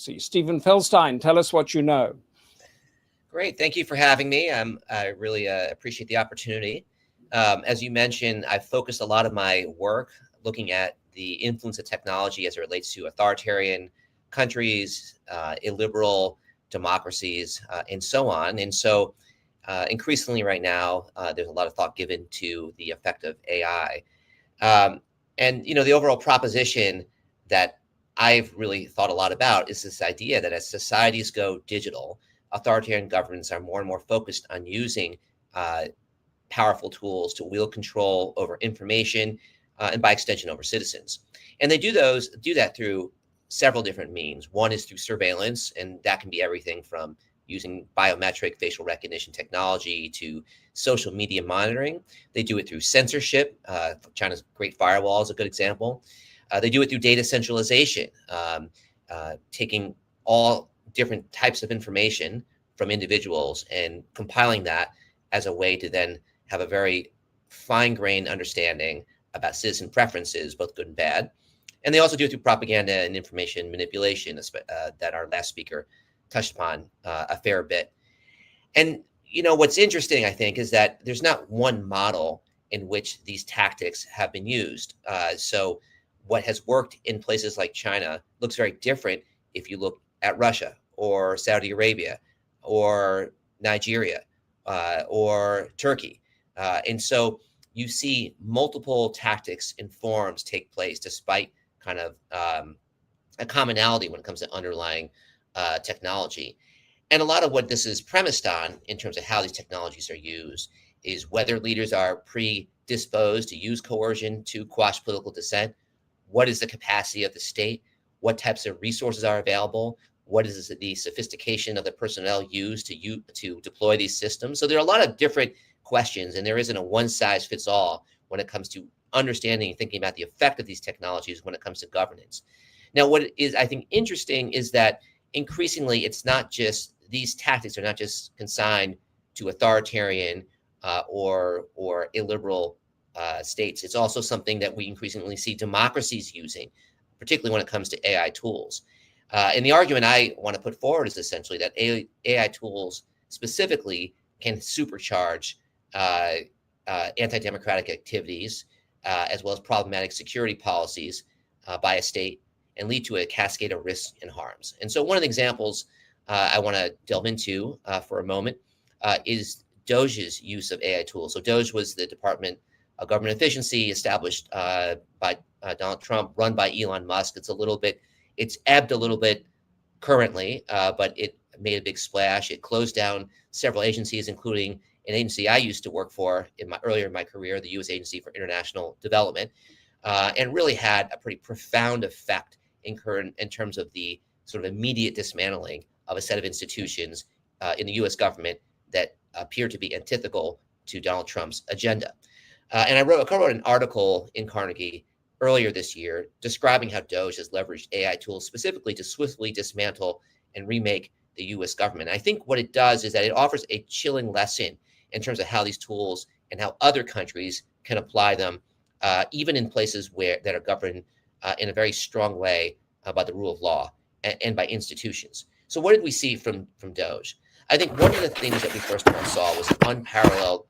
Stephen Feldstein, tell us what you know. Great. Thank you for having me. I really appreciate the opportunity. As you mentioned, I've focused a lot of my work looking at the influence of technology as it relates to authoritarian countries, illiberal democracies, and so on. And so increasingly right now, there's a lot of thought given to the effect of AI. And, the overall proposition that I've really thought a lot about is this idea that as societies go digital, authoritarian governments are more and more focused on using powerful tools to wield control over information and by extension over citizens. And they do that through several different means. One is through surveillance, and that can be everything from using biometric facial recognition technology to social media monitoring. They do it through censorship. China's Great Firewall is a good example. They do it through data centralization, taking all different types of information from individuals and compiling that as a way to then have a very fine-grained understanding about citizen preferences, both good and bad. And they also do it through propaganda and information manipulation that our last speaker touched upon a fair bit. And, what's interesting, I think, is that there's not one model in which these tactics have been used. So what has worked in places like China looks very different if you look at Russia or Saudi Arabia or Nigeria or Turkey. And so you see multiple tactics and forms take place despite kind of a commonality when it comes to underlying technology. And a lot of what this is premised on in terms of how these technologies are used is whether leaders are predisposed to use coercion to quash political dissent. What is the capacity of the state? What types of resources are available? What is the sophistication of the personnel used to deploy these systems? So there are a lot of different questions, and there isn't a one-size-fits-all when it comes to understanding and thinking about the effect of these technologies when it comes to governance. Now, what is, I think, interesting is that increasingly these tactics are not just consigned to authoritarian or illiberal states. It's also something that we increasingly see democracies using, particularly when it comes to AI tools. And the argument I want to put forward is essentially that AI tools specifically can supercharge anti-democratic activities as well as problematic security policies by a state and lead to a cascade of risks and harms. And so one of the examples I want to delve into for a moment is DOGE's use of AI tools. So DOGE was the Department of Government Efficiency established by Donald Trump, run by Elon Musk. It's ebbed a little bit currently, but it made a big splash. It closed down several agencies, including an agency I used to work for earlier in my career, the U.S. Agency for International Development, and really had a pretty profound effect in terms of the sort of immediate dismantling of a set of institutions in the U.S. government that appear to be antithetical to Donald Trump's agenda. And I wrote an article in Carnegie earlier this year describing how DOGE has leveraged AI tools specifically to swiftly dismantle and remake the U.S. government. And I think what it does is that it offers a chilling lesson in terms of how these tools and how other countries can apply them, even in places that are governed in a very strong way by the rule of law and by institutions. So what did we see from DOGE? I think one of the things that we first of all saw was an unparalleled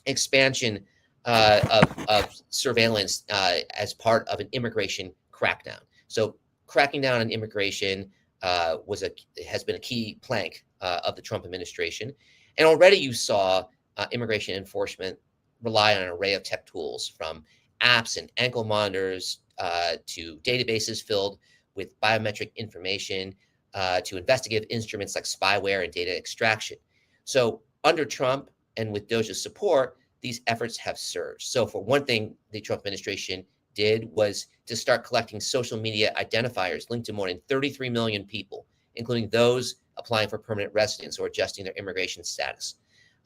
expansion of surveillance as part of an immigration crackdown. So cracking down on immigration has been a key plank of the Trump administration. And already you saw immigration enforcement rely on an array of tech tools, from apps and ankle monitors to databases filled with biometric information to investigative instruments like spyware and data extraction. So under Trump and with DOGE's support, these efforts have surged. So for one thing, the Trump administration did was to start collecting social media identifiers linked to more than 33 million people, including those applying for permanent residence or adjusting their immigration status.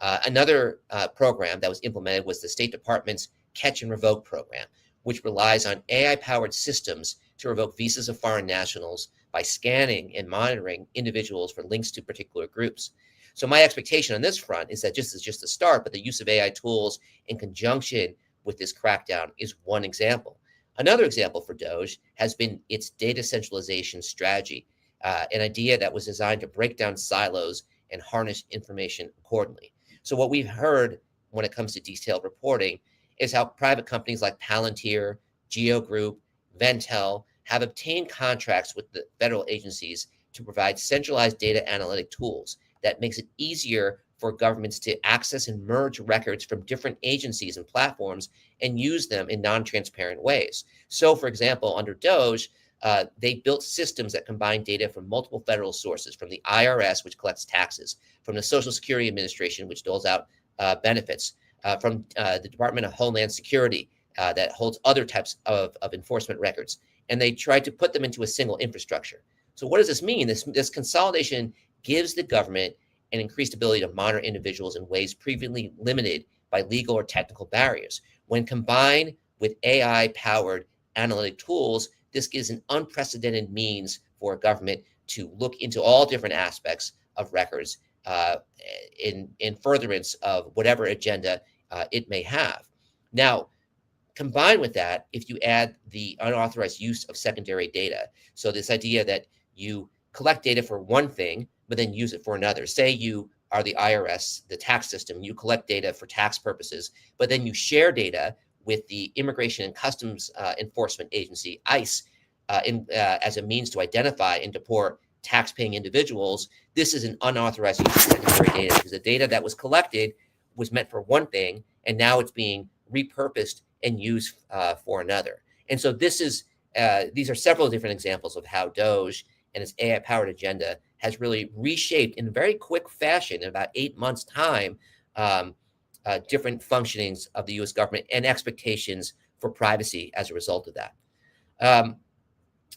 Another program that was implemented was the State Department's Catch and Revoke program, which relies on AI-powered systems to revoke visas of foreign nationals by scanning and monitoring individuals for links to particular groups. So my expectation on this front is that this is just the start, but the use of AI tools in conjunction with this crackdown is one example. Another example for DOGE has been its data centralization strategy. an idea that was designed to break down silos and harness information accordingly. So what we've heard when it comes to detailed reporting is how private companies like Palantir, Geo Group, Ventel have obtained contracts with the federal agencies to provide centralized data analytic tools that makes it easier for governments to access and merge records from different agencies and platforms and use them in non-transparent ways. So, for example, under DOGE, they built systems that combine data from multiple federal sources, from the IRS, which collects taxes, from the Social Security Administration, which doles out benefits, from the Department of Homeland Security, that holds other types of enforcement records. And they tried to put them into a single infrastructure. So what does this mean? This consolidation gives the government an increased ability to monitor individuals in ways previously limited by legal or technical barriers. When combined with AI-powered analytic tools, this gives an unprecedented means for a government to look into all different aspects of records in furtherance of whatever agenda it may have. Now, combined with that, if you add the unauthorized use of secondary data, so this idea that you collect data for one thing, but then use it for another. Say you are the IRS, the tax system, you collect data for tax purposes, but then you share data with the Immigration and Customs Enforcement Agency, ICE, as a means to identify and deport tax-paying individuals. This is an unauthorized use of secondary data because the data that was collected was meant for one thing, and now it's being repurposed and used for another. And so these are several different examples of how DOGE and its AI-powered agenda has really reshaped in very quick fashion, in about 8 months' time, different functionings of the U.S. government and expectations for privacy as a result of that.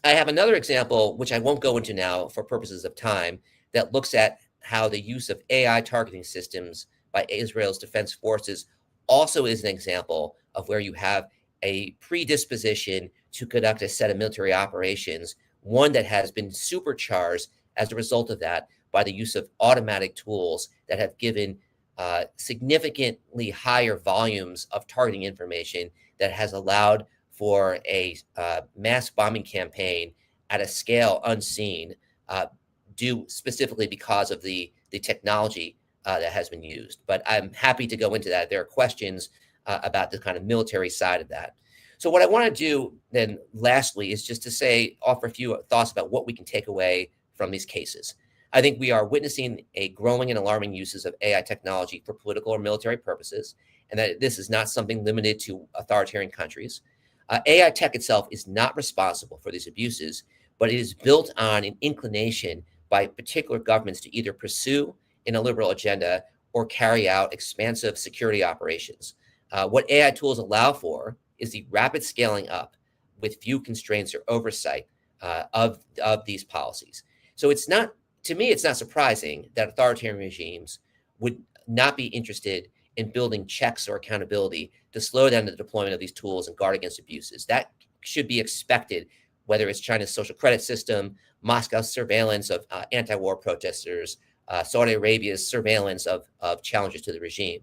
I have another example, which I won't go into now for purposes of time, that looks at how the use of AI targeting systems by Israel's defense forces also is an example of where you have a predisposition to conduct a set of military operations, one that has been supercharged as a result of that by the use of automatic tools that have given significantly higher volumes of targeting information that has allowed for a mass bombing campaign at a scale unseen, due specifically because of the technology that has been used. But I'm happy to go into that. There are questions about the kind of military side of that. So what I want to do then lastly is just to offer a few thoughts about what we can take away from these cases. I think we are witnessing a growing and alarming uses of AI technology for political or military purposes, and that this is not something limited to authoritarian countries. AI tech itself is not responsible for these abuses, but it is built on an inclination by particular governments to either pursue an illiberal agenda or carry out expansive security operations. What AI tools allow for is the rapid scaling up with few constraints or oversight of these policies. So it's not, to me, it's not surprising that authoritarian regimes would not be interested in building checks or accountability to slow down the deployment of these tools and guard against abuses. That should be expected, whether it's China's social credit system, Moscow's surveillance of anti-war protesters, Saudi Arabia's surveillance of challengers to the regime.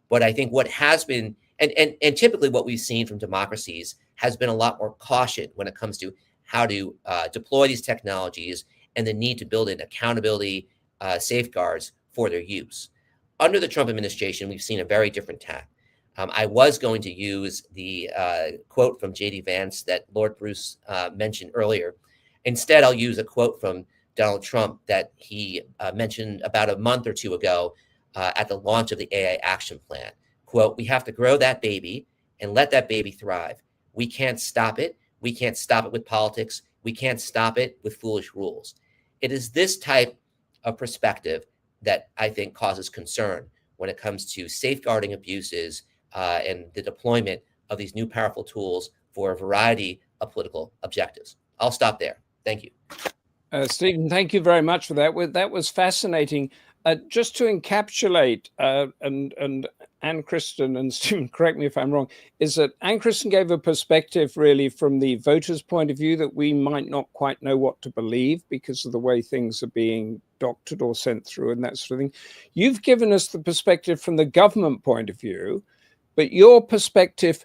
But I think what has been, and typically what we've seen from democracies has been a lot more caution when it comes to how to deploy these technologies and the need to build in accountability safeguards for their use. Under the Trump administration, we've seen a very different tack. I was going to use the quote from J.D. Vance that Lord Bruce mentioned earlier. Instead, I'll use a quote from Donald Trump that he mentioned about a month or two ago at the launch of the AI Action Plan. Quote, "We have to grow that baby and let that baby thrive. We can't stop it. We can't stop it with politics. We can't stop it with foolish rules." It is this type of perspective that I think causes concern when it comes to safeguarding abuses and the deployment of these new powerful tools for a variety of political objectives. I'll stop there. Thank you. Stephen, thank you very much for that. That was fascinating. Just to encapsulate, and Anne Kristen, and Stephen, correct me if I'm wrong, is that Anne Kristen gave a perspective really from the voters' point of view that we might not quite know what to believe because of the way things are being doctored or sent through and that sort of thing. You've given us the perspective from the government point of view, but your perspective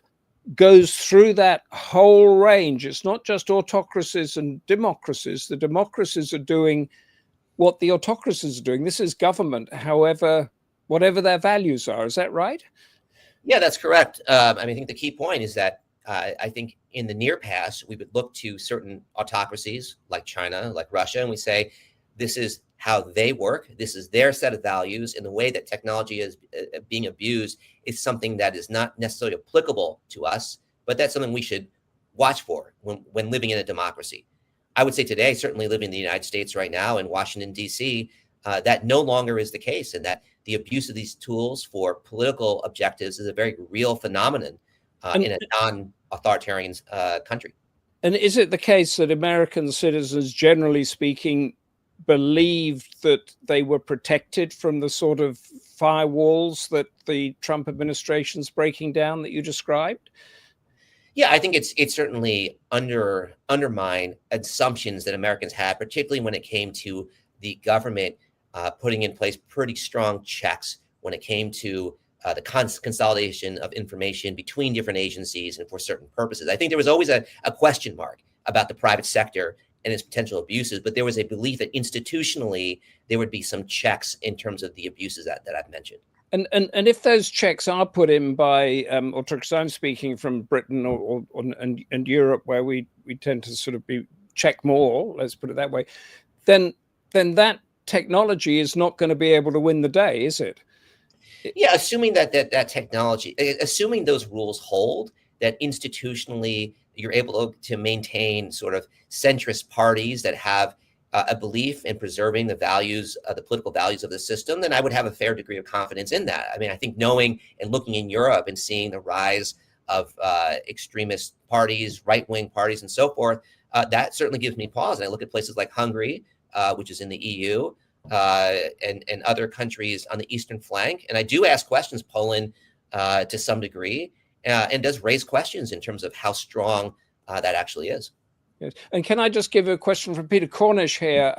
goes through that whole range. It's not just autocracies and democracies. The democracies are doing what the autocracies are doing. This is government, however, whatever their values are. Is that right? Yeah, that's correct. I mean, I think the key point is that I think in the near past, we would look to certain autocracies like China, like Russia, and we say, this is how they work. This is their set of values, and the way that technology is being abused is something that is not necessarily applicable to us, but that's something we should watch for when living in a democracy. I would say today, certainly living in the United States right now in Washington, D.C., that no longer is the case, and that the abuse of these tools for political objectives is a very real phenomenon in a non-authoritarian country. And is it the case that American citizens, generally speaking, believed that they were protected from the sort of firewalls that the Trump administration's breaking down that you described? Yeah, I think it's certainly undermined assumptions that Americans had, particularly when it came to the government putting in place pretty strong checks when it came to the consolidation of information between different agencies and for certain purposes. I think there was always a question mark about the private sector and its potential abuses, but there was a belief that institutionally there would be some checks in terms of the abuses that I've mentioned. And if those checks are put in by, or because I'm speaking from Britain and Europe, where we tend to sort of check more, let's put it that way, then that technology is not going to be able to win the day, is it? Yeah, assuming that technology, assuming those rules hold, that institutionally you're able to maintain sort of centrist parties that have a belief in preserving the values, the political values of the system, then I would have a fair degree of confidence in that. I mean, I think knowing and looking in Europe and seeing the rise of extremist parties, right-wing parties, and so forth, that certainly gives me pause. And I look at places like Hungary, which is in the EU, and other countries on the eastern flank, and I do ask questions. Poland, to some degree, and does raise questions in terms of how strong that actually is. Yes. And can I just give a question from Peter Cornish here?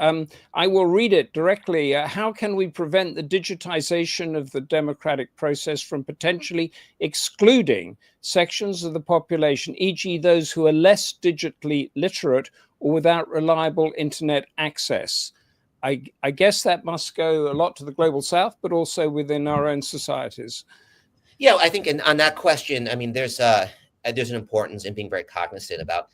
I will read it directly. How can we prevent the digitization of the democratic process from potentially excluding sections of the population, e.g. those who are less digitally literate or without reliable internet access? I guess that must go a lot to the global south, but also within our own societies. Yeah, I think on that question, I mean, there's an importance in being very cognizant about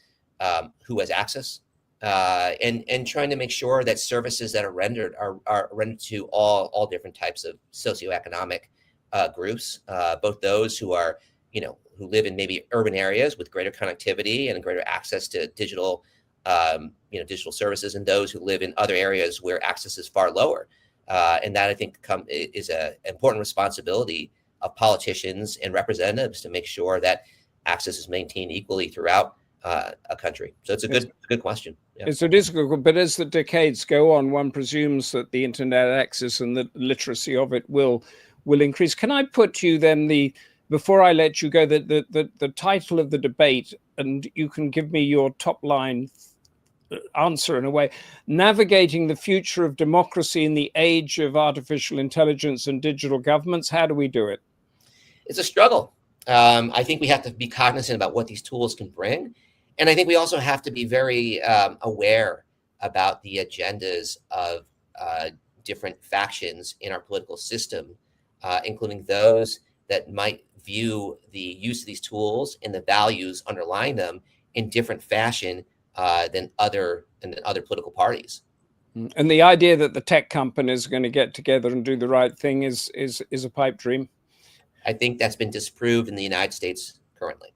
who has access, and trying to make sure that services that are rendered to all different types of socioeconomic groups, both those who are, who live in maybe urban areas with greater connectivity and greater access to digital services, and those who live in other areas where access is far lower. And that, I think, is an important responsibility of politicians and representatives to make sure that access is maintained equally throughout a country. So it's a good question. Yeah. It's a difficult, but as the decades go on, one presumes that the internet access and the literacy of it will increase. Can I put to you then before I let you go, the title of the debate, and you can give me your top line answer in a way: navigating the future of democracy in the age of artificial intelligence and digital governments. How do we do it? It's a struggle. I think we have to be cognizant about what these tools can bring. And I think we also have to be very aware about the agendas of different factions in our political system, including those that might view the use of these tools and the values underlying them in different fashion than other political parties. And the idea that the tech companies are going to get together and do the right thing is a pipe dream. I think that's been disproved in the United States currently.